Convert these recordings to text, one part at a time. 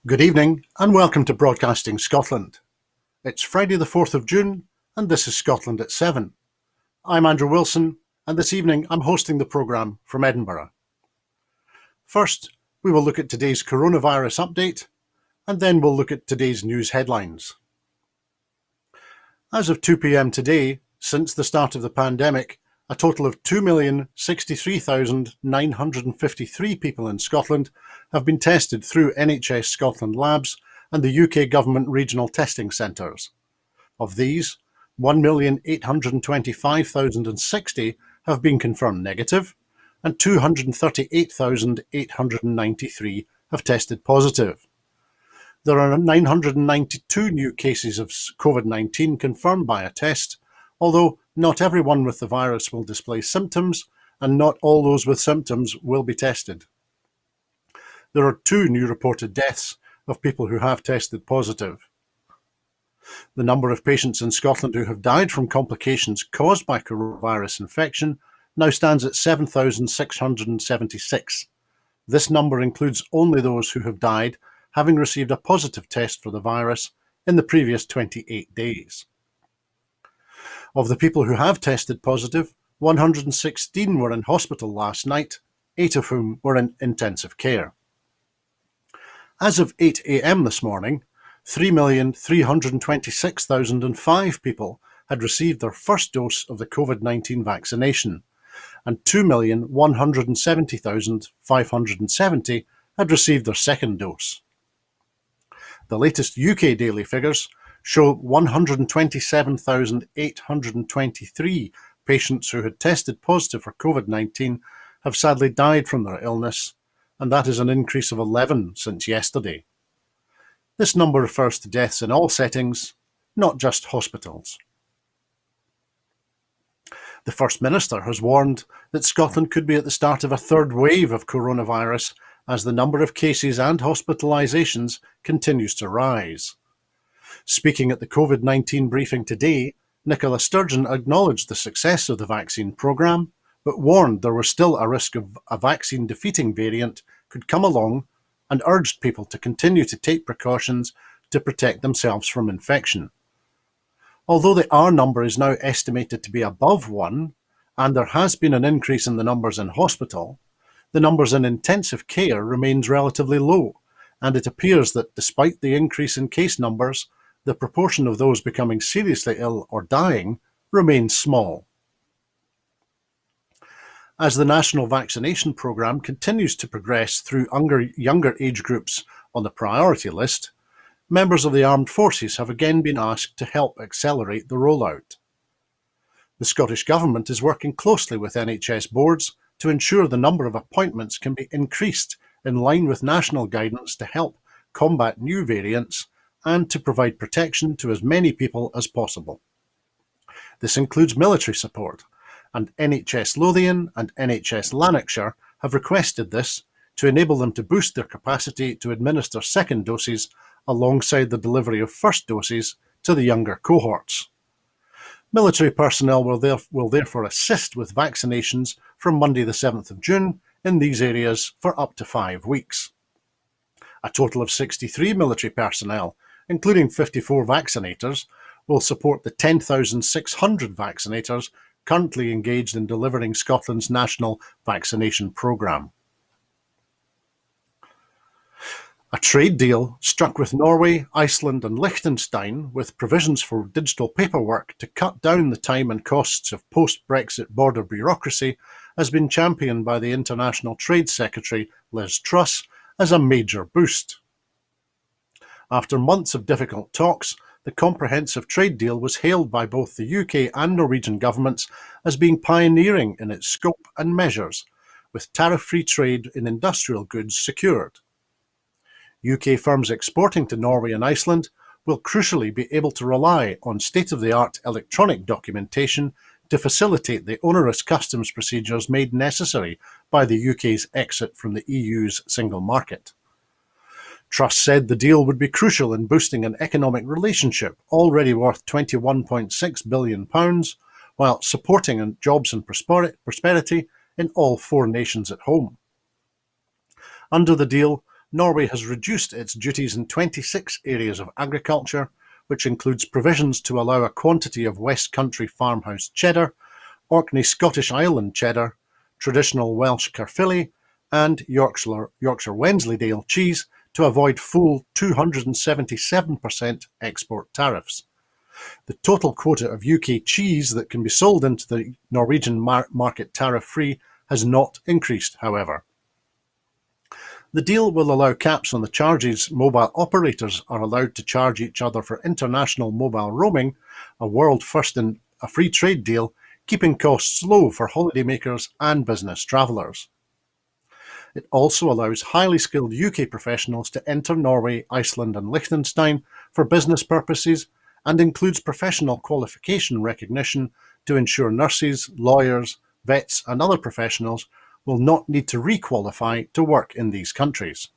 Good evening and welcome to Broadcasting Scotland. It's Friday the 4th of June and this is Scotland at 7. I'm Andrew Wilson and this evening I'm hosting the programme from Edinburgh. First, we will look at today's coronavirus update and then we'll look at today's news headlines. As of 2 p.m. today, since the start of the pandemic, a total of 2,063,953 people in Scotland have been tested through NHS Scotland labs and the UK Government regional testing centres. Of these, 1,825,060 have been confirmed negative and 238,893 have tested positive. There are 992 new cases of COVID-19 confirmed by a test, although not everyone with the virus will display symptoms and not all those with symptoms will be tested. There are 2 new reported deaths of people who have tested positive. The number of patients in Scotland who have died from complications caused by coronavirus infection now stands at 7,676. This number includes only those who have died having received a positive test for the virus in the previous 28 days. Of the people who have tested positive, 116 were in hospital last night, 8 of whom were in intensive care. As of 8 a.m. this morning, 3,326,005 people had received their first dose of the COVID-19 vaccination, and 2,170,570 had received their second dose. The latest UK daily figures show 127,823 patients who had tested positive for COVID-19 have sadly died from their illness, and that is an increase of 11 since yesterday. This number refers to deaths in all settings, not just hospitals. The First Minister has warned that Scotland could be at the start of a third wave of coronavirus as the number of cases and hospitalisations continues to rise. Speaking at the COVID-19 briefing today, Nicola Sturgeon acknowledged the success of the vaccine programme, but warned there was still a risk of a vaccine-defeating variant could come along and urged people to continue to take precautions to protect themselves from infection. Although the R number is now estimated to be above 1, and there has been an increase in the numbers in hospital, the numbers in intensive care remains relatively low, and it appears that despite the increase in case numbers, the proportion of those becoming seriously ill or dying remains small. As the national vaccination programme continues to progress through younger age groups on the priority list, members of the armed forces have again been asked to help accelerate the rollout. The Scottish Government is working closely with NHS boards to ensure the number of appointments can be increased in line with national guidance to help combat new variants and to provide protection to as many people as possible. This includes military support, and NHS Lothian and NHS Lanarkshire have requested this to enable them to boost their capacity to administer second doses alongside the delivery of first doses to the younger cohorts. Military personnel will therefore assist with vaccinations from Monday the 7th of June in these areas for up to 5 weeks. A total of 63 military personnel, including 54 vaccinators, will support the 10,600 vaccinators currently engaged in delivering Scotland's national vaccination programme. A trade deal struck with Norway, Iceland and Liechtenstein with provisions for digital paperwork to cut down the time and costs of post-Brexit border bureaucracy has been championed by the International Trade Secretary Liz Truss as a major boost. After months of difficult talks, the comprehensive trade deal was hailed by both the UK and Norwegian governments as being pioneering in its scope and measures, with tariff-free trade in industrial goods secured. UK firms exporting to Norway and Iceland will crucially be able to rely on state-of-the-art electronic documentation to facilitate the onerous customs procedures made necessary by the UK's exit from the EU's single market. Truss said the deal would be crucial in boosting an economic relationship already worth £21.6 billion, while supporting jobs and prosperity in all 4 nations at home. Under the deal, Norway has reduced its duties in 26 areas of agriculture, which includes provisions to allow a quantity of West Country farmhouse cheddar, Orkney Scottish Island cheddar, traditional Welsh Caerphilly, and Yorkshire Wensleydale cheese to avoid full 277% export tariffs. The total quota of UK cheese that can be sold into the Norwegian market tariff-free has not increased, however. The deal will allow caps on the charges mobile operators are allowed to charge each other for international mobile roaming, a world first in a free trade deal, keeping costs low for holidaymakers and business travellers. It also allows highly skilled UK professionals to enter Norway, Iceland and Liechtenstein for business purposes, and includes professional qualification recognition to ensure nurses, lawyers, vets and other professionals will not need to re-qualify to work in these countries.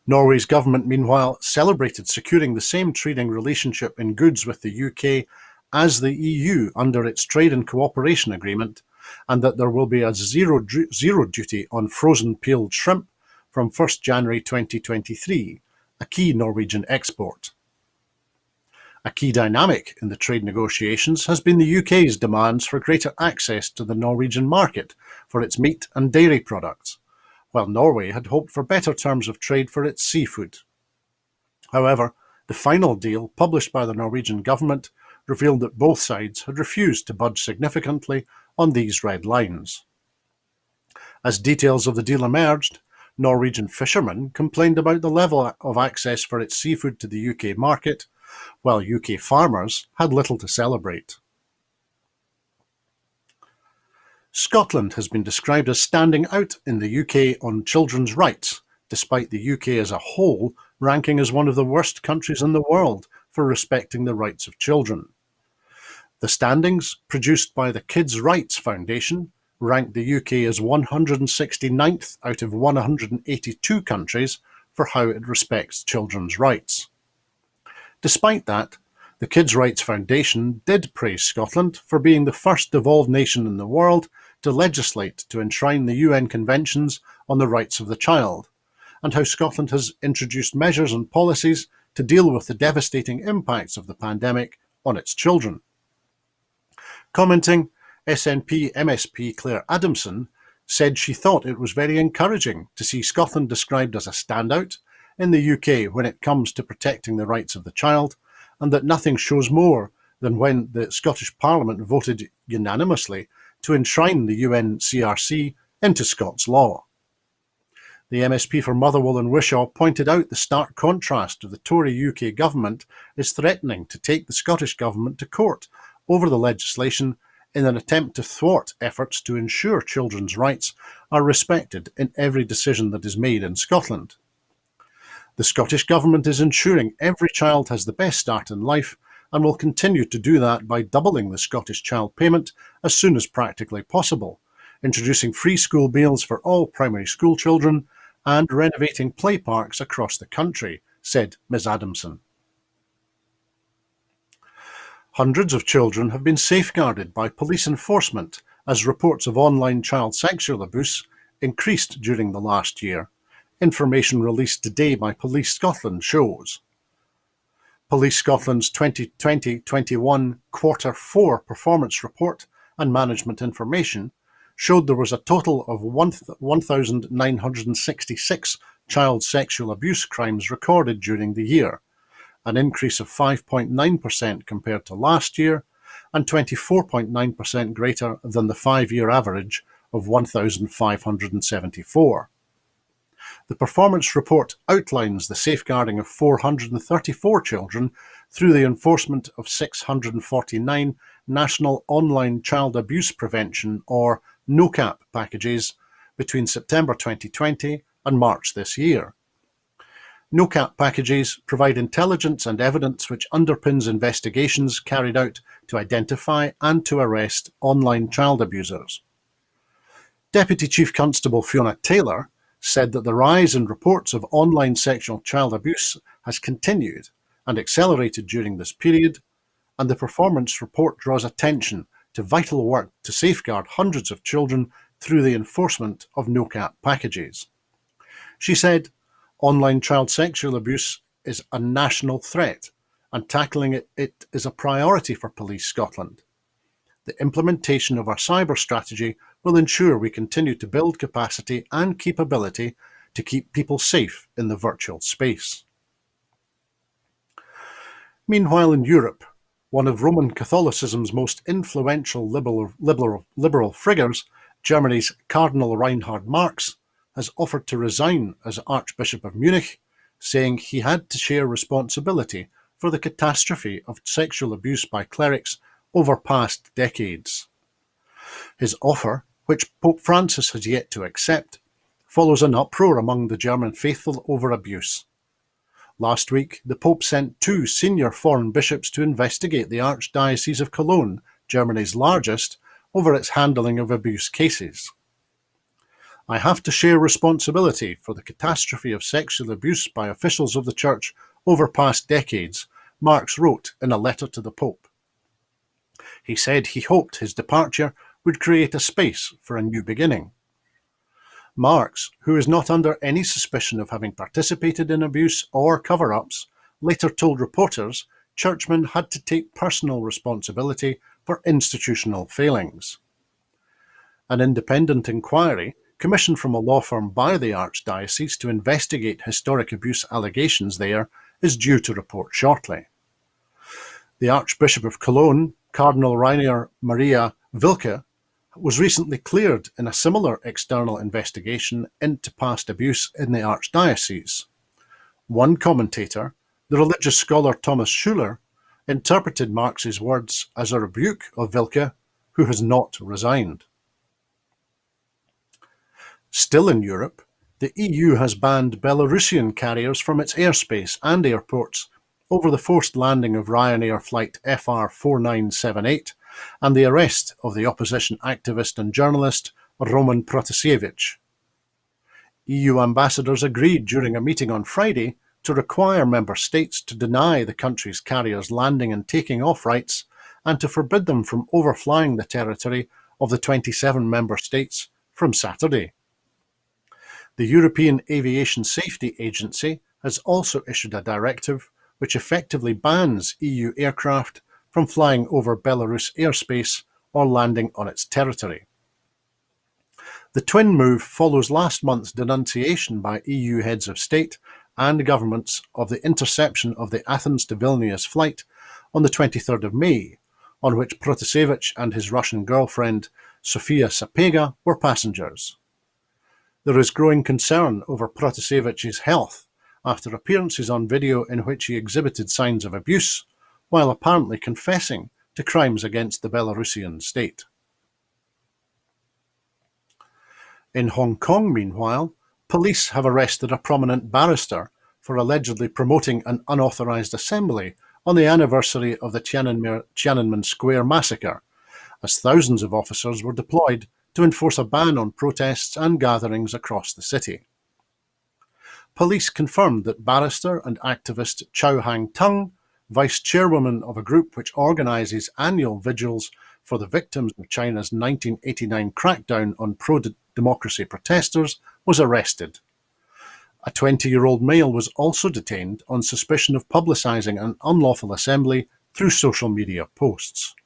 Norway's government, meanwhile, celebrated securing the same trading relationship in goods with the UK as the EU under its Trade and Cooperation Agreement, and that there will be a zero duty on frozen peeled shrimp from 1st January 2023, a key Norwegian export. A key dynamic in the trade negotiations has been the UK's demands for greater access to the Norwegian market for its meat and dairy products, while Norway had hoped for better terms of trade for its seafood. However, the final deal published by the Norwegian government revealed that both sides had refused to budge significantly on these red lines. As details of the deal emerged, Norwegian fishermen complained about the level of access for its seafood to the UK market, while UK farmers had little to celebrate. Scotland has been described as standing out in the UK on children's rights, despite the UK as a whole ranking as one of the worst countries in the world for respecting the rights of children. The standings, produced by the Kids' Rights Foundation, ranked the UK as 169th out of 182 countries for how it respects children's rights. Despite that, the Kids' Rights Foundation did praise Scotland for being the first devolved nation in the world to legislate to enshrine the UN Conventions on the Rights of the Child, and how Scotland has introduced measures and policies to deal with the devastating impacts of the pandemic on its children. Commenting, SNP MSP Claire Adamson said she thought it was very encouraging to see Scotland described as a standout in the UK when it comes to protecting the rights of the child, and that nothing shows more than when the Scottish Parliament voted unanimously to enshrine the UNCRC into Scots law. The MSP for Motherwell and Wishaw pointed out the stark contrast of the Tory UK government is threatening to take the Scottish government to court over the legislation in an attempt to thwart efforts to ensure children's rights are respected in every decision that is made in Scotland. The Scottish Government is ensuring every child has the best start in life and will continue to do that by doubling the Scottish Child Payment as soon as practically possible, introducing free school meals for all primary school children and renovating play parks across the country, said Ms Adamson. Hundreds of children have been safeguarded by police enforcement as reports of online child sexual abuse increased during the last year. Information released today by Police Scotland shows. Police Scotland's 2020-21 Quarter 4 performance report and management information showed there was a total of 1,966 child sexual abuse crimes recorded during the year, an increase of 5.9% compared to last year and 24.9% greater than the 5-year average of 1,574. The performance report outlines the safeguarding of 434 children through the enforcement of 649 National Online Child Abuse Prevention or NOCAP packages between September 2020 and March this year. NOCAP packages provide intelligence and evidence which underpins investigations carried out to identify and to arrest online child abusers. Deputy Chief Constable Fiona Taylor said that the rise in reports of online sexual child abuse has continued and accelerated during this period, and the performance report draws attention to vital work to safeguard hundreds of children through the enforcement of NOCAP packages. She said, "Online child sexual abuse is a national threat, and tackling it is a priority for Police Scotland. The implementation of our cyber strategy will ensure we continue to build capacity and capability to keep people safe in the virtual space." Meanwhile, in Europe, one of Roman Catholicism's most influential liberal figures, Germany's Cardinal Reinhard Marx, has offered to resign as Archbishop of Munich, saying he had to share responsibility for the catastrophe of sexual abuse by clerics over past decades. His offer, which Pope Francis has yet to accept, follows an uproar among the German faithful over abuse. Last week, the Pope sent 2 senior foreign bishops to investigate the Archdiocese of Cologne, Germany's largest, over its handling of abuse cases. "I have to share responsibility for the catastrophe of sexual abuse by officials of the Church over past decades," Marx wrote in a letter to the Pope. He said he hoped his departure would create a space for a new beginning. Marx, who is not under any suspicion of having participated in abuse or cover-ups, later told reporters churchmen had to take personal responsibility for institutional failings. An independent inquiry, commissioned from a law firm by the Archdiocese to investigate historic abuse allegations there, is due to report shortly. The Archbishop of Cologne, Cardinal Rainer Maria Wilke, was recently cleared in a similar external investigation into past abuse in the Archdiocese. One commentator, the religious scholar Thomas Schuler, interpreted Marx's words as a rebuke of Wilke, who has not resigned. Still in Europe, the EU has banned Belarusian carriers from its airspace and airports over the forced landing of Ryanair flight FR4978 and the arrest of the opposition activist and journalist Roman Protasevich. EU ambassadors agreed during a meeting on Friday to require member states to deny the country's carriers landing and taking off rights and to forbid them from overflying the territory of the 27 member states from Saturday. The European Aviation Safety Agency has also issued a directive which effectively bans EU aircraft from flying over Belarus airspace or landing on its territory. The twin move follows last month's denunciation by EU heads of state and governments of the interception of the Athens to Vilnius flight on the 23rd of May, on which Protasevich and his Russian girlfriend Sofia Sapega were passengers. There is growing concern over Protasevich's health after appearances on video in which he exhibited signs of abuse, while apparently confessing to crimes against the Belarusian state. In Hong Kong, meanwhile, police have arrested a prominent barrister for allegedly promoting an unauthorised assembly on the anniversary of the Tiananmen Square massacre, as thousands of officers were deployed to enforce a ban on protests and gatherings across the city. Police confirmed that barrister and activist Chow Hang Tung, vice chairwoman of a group which organises annual vigils for the victims of China's 1989 crackdown on pro-democracy protesters, was arrested. A 20-year-old male was also detained on suspicion of publicising an unlawful assembly through social media posts.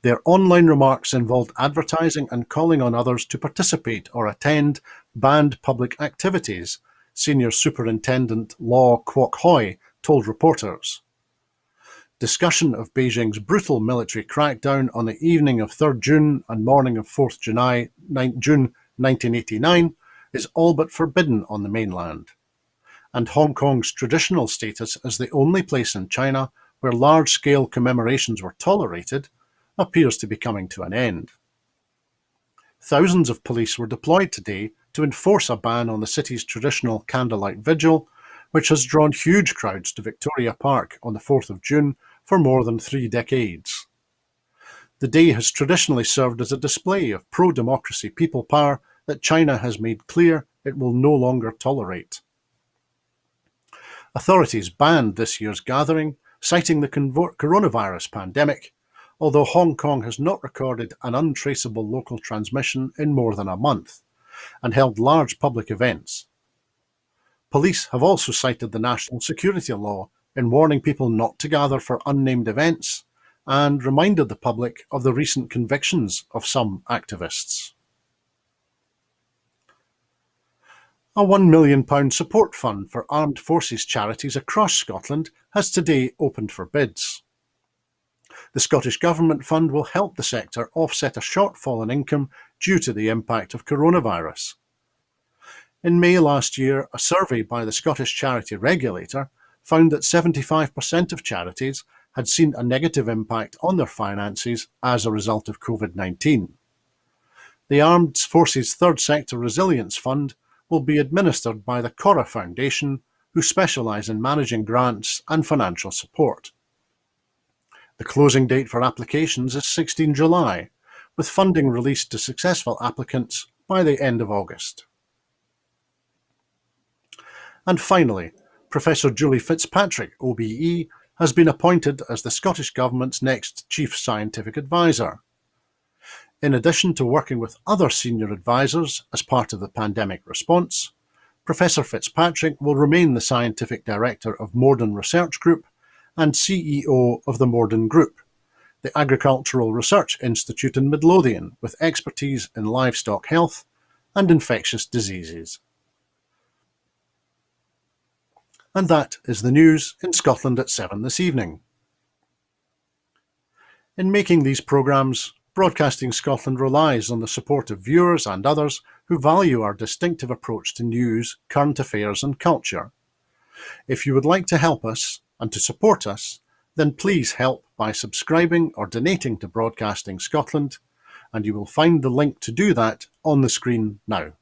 Their online remarks involved advertising and calling on others to participate or attend banned public activities, Senior Superintendent Law Kwok Hoi told reporters. Discussion of Beijing's brutal military crackdown on the evening of 3rd June and morning of 4th June 1989 is all but forbidden on the mainland. And Hong Kong's traditional status as the only place in China where large-scale commemorations were tolerated appears to be coming to an end. Thousands of police were deployed today to enforce a ban on the city's traditional candlelight vigil, which has drawn huge crowds to Victoria Park on the 4th of June for more than 3 decades. The day has traditionally served as a display of pro-democracy people power that China has made clear it will no longer tolerate. Authorities banned this year's gathering, citing the coronavirus pandemic, although Hong Kong has not recorded an untraceable local transmission in more than a month, and held large public events. Police have also cited the national security law in warning people not to gather for unnamed events and reminded the public of the recent convictions of some activists. A £1 million support fund for armed forces charities across Scotland has today opened for bids. The Scottish Government Fund will help the sector offset a shortfall in income due to the impact of coronavirus. In May last year, a survey by the Scottish Charity Regulator found that 75% of charities had seen a negative impact on their finances as a result of COVID-19. The Armed Forces Third Sector Resilience Fund will be administered by the Cora Foundation, who specialise in managing grants and financial support. The closing date for applications is 16 July, with funding released to successful applicants by the end of August. And finally, Professor Julie Fitzpatrick, OBE, has been appointed as the Scottish Government's next Chief Scientific Advisor. In addition to working with other senior advisors as part of the pandemic response, Professor Fitzpatrick will remain the Scientific Director of Morden Research Group and CEO of the Morden Group, the Agricultural Research Institute in Midlothian, with expertise in livestock health and infectious diseases. And that is the news in Scotland at 7 this evening. In making these programmes, Broadcasting Scotland relies on the support of viewers and others who value our distinctive approach to news, current affairs and culture. If you would like to help us and to support us, then please help by subscribing or donating to Broadcasting Scotland, and you will find the link to do that on the screen now.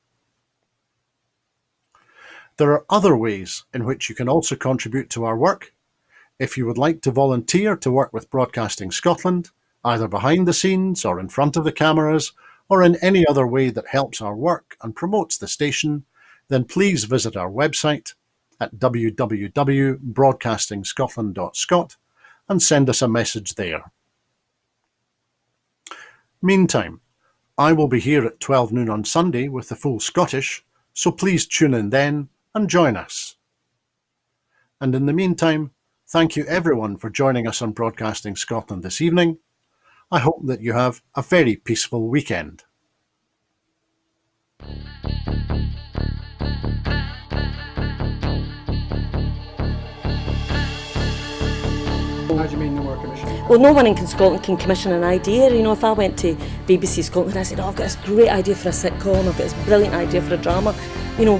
There are other ways in which you can also contribute to our work. If you would like to volunteer to work with Broadcasting Scotland, either behind the scenes or in front of the cameras, or in any other way that helps our work and promotes the station, then please visit our website at www.broadcastingscotland.scot and send us a message there. Meantime, I will be here at 12 noon on Sunday with the full Scottish, so please tune in then and join us. And in the meantime, thank you everyone for joining us on Broadcasting Scotland this evening. I hope that you have a very peaceful weekend. How do you mean no more commission? Well, no one in Scotland can commission an idea. You know, if I went to BBC Scotland and I said, oh, I've got this great idea for a sitcom, I've got this brilliant idea for a drama, you know,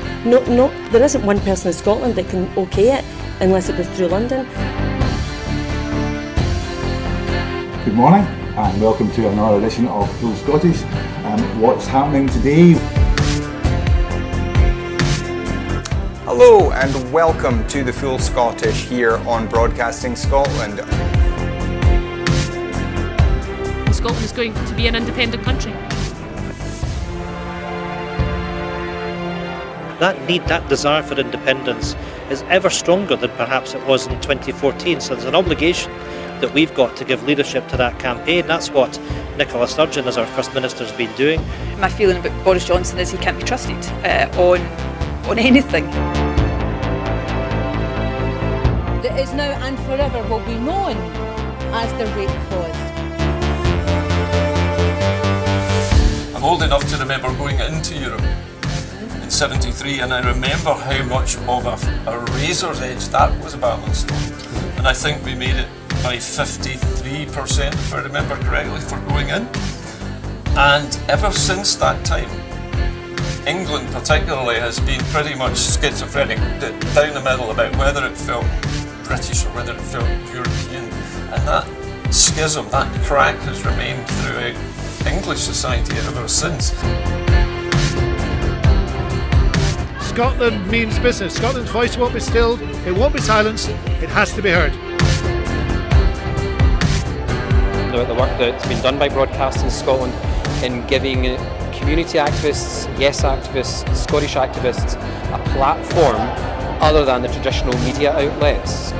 there isn't one person in Scotland that can okay it unless it goes through London. Good morning and welcome to another edition of Full Scottish. What's happening today? Hello and welcome to the Full Scottish here on Broadcasting Scotland. Scotland is going to be an independent country. That need, that desire for independence is ever stronger than perhaps it was in 2014. So there's an obligation that we've got to give leadership to that campaign. That's what Nicola Sturgeon, as our First Minister, has been doing. My feeling about Boris Johnson is he can't be trusted on anything. That is now and forever will be known as the rape clause. I'm old enough to remember going into Europe in '73, and I remember how much of a razor's edge that was Ballinstone. And I think we made it by 53%, if I remember correctly, for going in. And ever since that time, England particularly has been pretty much schizophrenic, down the middle about whether it felt British or whether it felt European. And that schism, that crack has remained throughout English society ever since. Scotland means business. Scotland's voice won't be stilled, it won't be silenced, it has to be heard. The work that's been done by Broadcasting Scotland in giving community activists, yes activists, Scottish activists a platform other than the traditional media outlets.